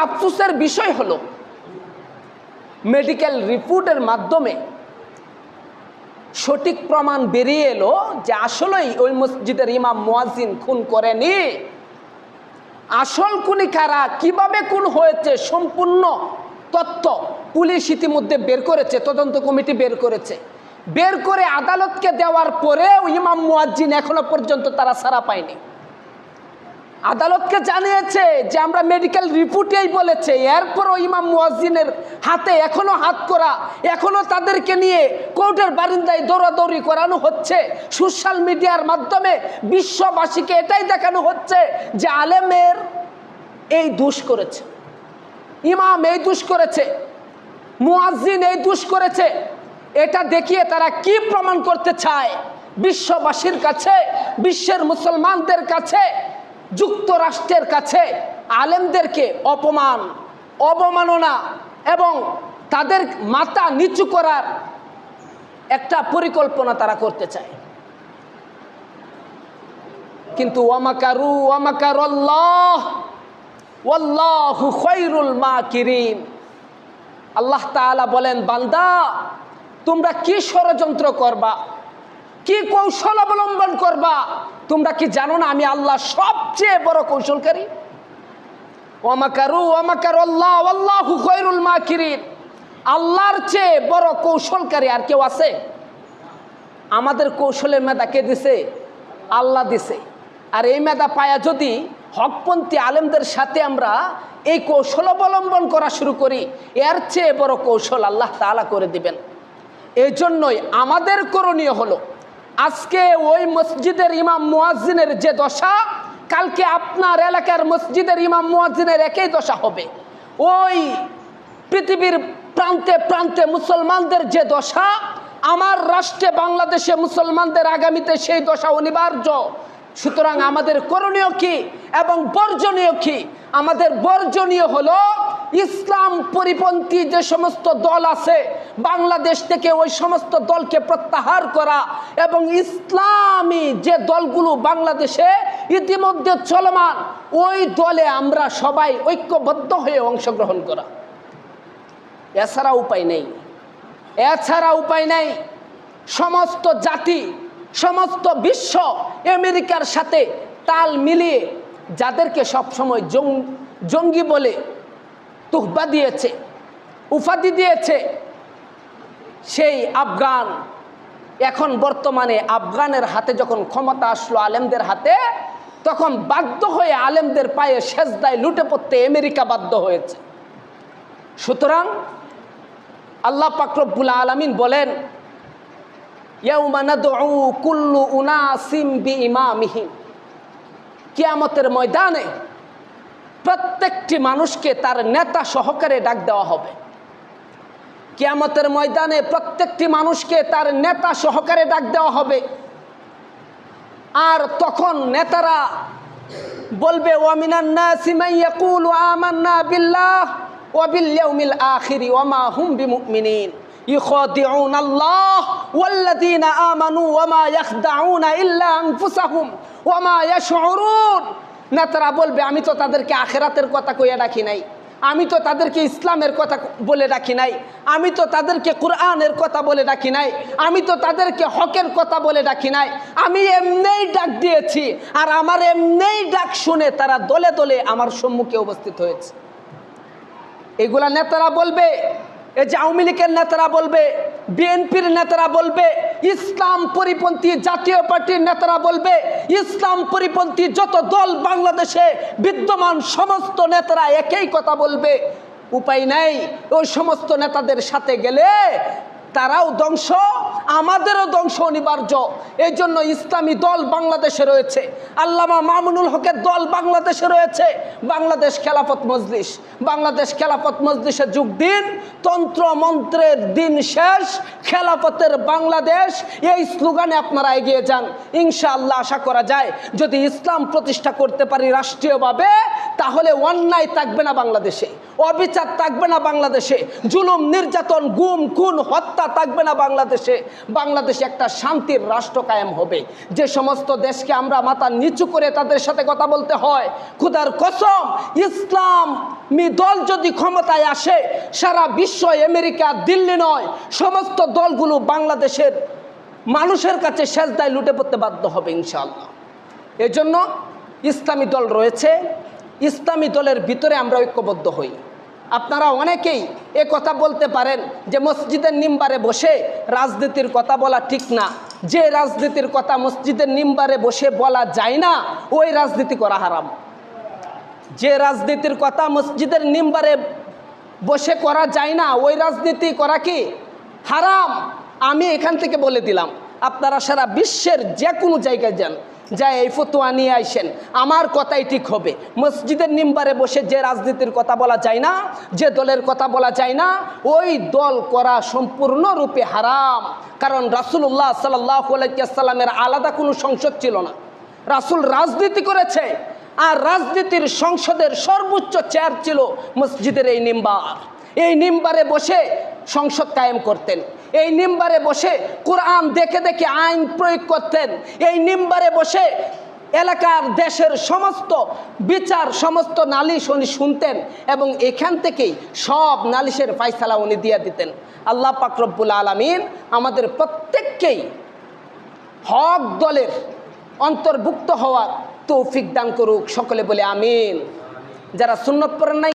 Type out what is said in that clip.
আফসোসের বিষয় হলো মেডিকেল রিপোর্টের মাধ্যমে সঠিক প্রমাণ বেরিয়ে এলো যে আসলেই ওই মসজিদের ইমাম মুয়াজ্জিন খুন করেনি। আসল খুনি কারা, কিভাবে খুন হয়েছে, সম্পূর্ণ তথ্য পুলিশ ইতিমধ্যে বের করেছে, তদন্ত কমিটি বের করেছে। বের করে আদালতকে দেওয়ার পরেও ইমাম মুয়াজ্জিন এখনো পর্যন্ত তারা ছাড়া পায়নি। আদালতকে জানিয়েছে যে আমরা মেডিকেল রিপোর্টেই বলেছে, এরপরও ইমাম মুয়াজ্জিনের হাতে এখনো হাত করা, এখনো তাদেরকে নিয়ে কোর্টের বারিন্দায় দৌড়াদৌড়ি করানো হচ্ছে। সোশ্যাল মিডিয়ার মাধ্যমে বিশ্ববাসীকে এটাই দেখানো হচ্ছে যে আলেমের এই দোষ করেছে, ইমাম এই দোষ করেছে, মুয়াজ্জিন এই দোষ করেছে। এটা দেখিয়ে তারা কি প্রমাণ করতে চায়? বিশ্ববাসীর কাছে, বিশ্বের মুসলমানদের কাছে, যুক্তরাষ্ট্রের কাছে আলেমদেরকে অপমান, অবমাননা এবং তাদের মাথা নিচু করার একটা পরিকল্পনা তারা করতে চায়। কিন্তু ওয়ামাকারু ওয়ামাকারাল্লাহ ওয়াল্লাহু খায়রুল মাকিরিন। আল্লাহ তাআলা বলেন, বান্দা তোমরা কি ষড়যন্ত্র করবা, কি কৌশল অবলম্বন করবা, তোমরা কি জানো না আমি আল্লাহ সবচেয়ে বড় কৌশলকারী? ওয়ামাকারু ওয়ামাকারাল্লাহ ওয়াল্লাহু খায়রুল মাকিরিন। আল্লাহর চেয়ে বড় কৌশলকারী আর কেউ আছে? আমাদের কৌশলের মেধা কে দিছে? আল্লাহ দিছে। আর এই মেধা পায়া যদি হকপন্থী আলেমদের সাথে আমরা এই কৌশল অবলম্বন করা শুরু করি, এর চেয়ে বড় কৌশল আল্লাহ তাআলা করে দিবেন। এই জন্যই আমাদের করণীয় হলো, আজকে ওই মসজিদের ইমাম মুয়াজ্জিনের যে দশা, কালকে আপনার এলাকার মসজিদের ইমাম মুয়াজ্জিনের একই দশা হবে। ওই পৃথিবীর প্রান্তে প্রান্তে মুসলমানদের যে দশা, আমার রাষ্ট্রে বাংলাদেশে মুসলমানদের আগামীতে সেই দশা অনিবার্য। সুতরাং আমাদের করণীয় কি এবং বর্জনীয় কি? আমাদের বর্জনীয় হলো ইসলাম পরিপন্থী যে সমস্ত দল আছে বাংলাদেশ থেকে ওই সমস্ত দলকে প্রত্যাহার করা, এবং ইসলামী যে দলগুলো বাংলাদেশে ইতিমধ্যে চলমান ওই দলে আমরা সবাই ঐক্যবদ্ধ হয়ে অংশগ্রহণ করা। এছাড়া উপায় নেই, এছাড়া উপায় নেই। সমস্ত জাতি, সমস্ত বিশ্ব আমেরিকার সাথে তাল মিলিয়ে যাদেরকে সবসময় জঙ্গি বলে তুহবা দিয়েছে, উপাধি দিয়েছে, সেই আফগান, এখন বর্তমানে আফগানের হাতে যখন ক্ষমতা আসলো আলেমদের হাতে, তখন বাধ্য হয়ে আলেমদের পায়ে সেজদায় লুটে পড়তে আমেরিকা বাধ্য হয়েছে। সুতরাং আল্লাহ পাক রব্বুল আলামিন বলেন, ইয়াউমা নাদউ কুল্লু উনাসিম বিইমামিহিম। কিয়ামতের ময়দানে প্রত্যেকটি মানুষকে তার নেতা সহকারে ডাক দেওয়া হবে। কিয়ামতের ময়দানে প্রত্যেকটি মানুষকে তার নেতা সহকারে ডাক দেওয়া হবে। আর তখন নেতারা বলবে, ওয়া মিনান নাসি মান ইয়াকুলু আমান্না বিল্লাহ ওয়া বিল ইয়াউমিল আখির ওয়া মা হুম বিমুমিনিন ইখাদিউন আল্লাহ ওয়াল্লাযীনা আমানু ওয়া মা ইয়াখদাউনা ইল্লা আনফুসাহুম ওয়া মা ইয়াশউরুন। নেতারা বলবে, আমি তো তাদেরকে আখিরাতের কথা কইয়া ডাকি নাই, আমি তো তাদেরকে ইসলামের কথা বলে ডাকি নাই, আমি তো তাদেরকে কোরআনের কথা বলে ডাকি নাই, আমি তো তাদেরকে হকের কথা বলে ডাকি নাই, আমি এমনিই ডাক দিয়েছি। আর আমার এমনিই ডাক শুনে তারা দলে দলে আমার সম্মুখে উপস্থিত হয়েছে। এগুলা নেতারা বলবে, এই যে আওয়ামী লীগের নেতারা বলবে, বিএনপির নেতারা বলবে, ইসলাম পরিপন্থী জাতীয় পার্টির নেতারা বলবে, ইসলাম পরিপন্থী যত দল বাংলাদেশে বিদ্যমান সমস্ত নেতারা একই কথা বলবে। উপায় নাই, ওই সমস্ত নেতাদের সাথে গেলে তারাও ধ্বংস, আমাদেরও ধ্বংস অনিবার্য। এই জন্য ইসলামী দল বাংলাদেশে রয়েছে, আল্লামা মামুনুল হকের দল বাংলাদেশে রয়েছে, বাংলাদেশ খেলাফত মজলিস। বাংলাদেশ খেলাফত মজলিসে যোগ দিন, তন্ত্র মন্ত্রের দিন শেষ, খেলাফতের বাংলাদেশ, এই স্লোগানে আপনারা এগিয়ে যান। ইনশাআল্লাহ আশা করা যায় যদি ইসলাম প্রতিষ্ঠা করতে পারি রাষ্ট্রীয়ভাবে, তাহলে অন্যায় থাকবে না বাংলাদেশে, অবিচার থাকবে না বাংলাদেশে, জুলুম নির্যাতন গুম খুন হত্যা থাকবে না বাংলাদেশে। বাংলাদেশে একটা শান্তির রাষ্ট্র কায়েম হবে। যে সমস্ত দেশকে আমরা মাথা নিচু করে তাদের সাথে কথা বলতে হয়, খোদার কসম ইসলামী দল যদি ক্ষমতায় আসে, সারা বিশ্ব আমেরিকা দিল্লি নয় সমস্ত দলগুলো বাংলাদেশের মানুষের কাছে সেজদায় লুটে পড়তে বাধ্য হবে ইনশাআল্লাহ। এজন্য ইসলামী দল রয়েছে, ইসলামী দলের ভিতরে আমরা ঐক্যবদ্ধ হই। আপনারা অনেকেই এ কথা বলতে পারেন যে মসজিদের মিম্বারে বসে রাজনীতির কথা বলা ঠিক না। যে রাজনীতির কথা মসজিদের মিম্বারে বসে বলা যায় না, ওই রাজনীতি করা হারাম। যে রাজনীতির কথা মসজিদের মিম্বারে বসে করা যায় না, ওই রাজনীতি করা কি হারাম। আমি এখান থেকে বলে দিলাম, আপনারা সারা বিশ্বের যে কোনো জায়গায় যান, যা এই ফতোয়া নিয়ে আইসেন, আমার কথাই ঠিক হবে। মসজিদের মিম্বারে বসে যে রাজনীতির কথা বলা যায় না, যে দলের কথা বলা যায় না, ওই দল করা সম্পূর্ণরূপে হারাম। কারণ রাসূলুল্লাহ সাল্লাল্লাহু আলাইহি ওয়াসাল্লামের আলাদা কোনো সংসদ ছিল না। রাসূল রাজনীতি করেছে, আর রাজনীতির সংসদের সর্বোচ্চ চেয়ার ছিল মসজিদের এই মিম্বার। এই মিম্বারে বসে সংসদ কায়েম করতেন, এই মিম্বারে বসে কোরআন দেখে দেখে আইন প্রয়োগ করতেন, এই মিম্বারে বসে এলাকার দেশের সমস্ত বিচার, সমস্ত নালিশ উনি শুনতেন এবং এখান থেকেই সব নালিশের ফায়সালা উনি দিয়ে দিতেন। আল্লাহ পাক রব্বুল আলামিন আমাদের প্রত্যেককেই হক দলের অন্তর্ভুক্ত হওয়ার তৌফিক দান করুক। সকলে বলে আমিন। যারা সুন্নত পড়েন নাই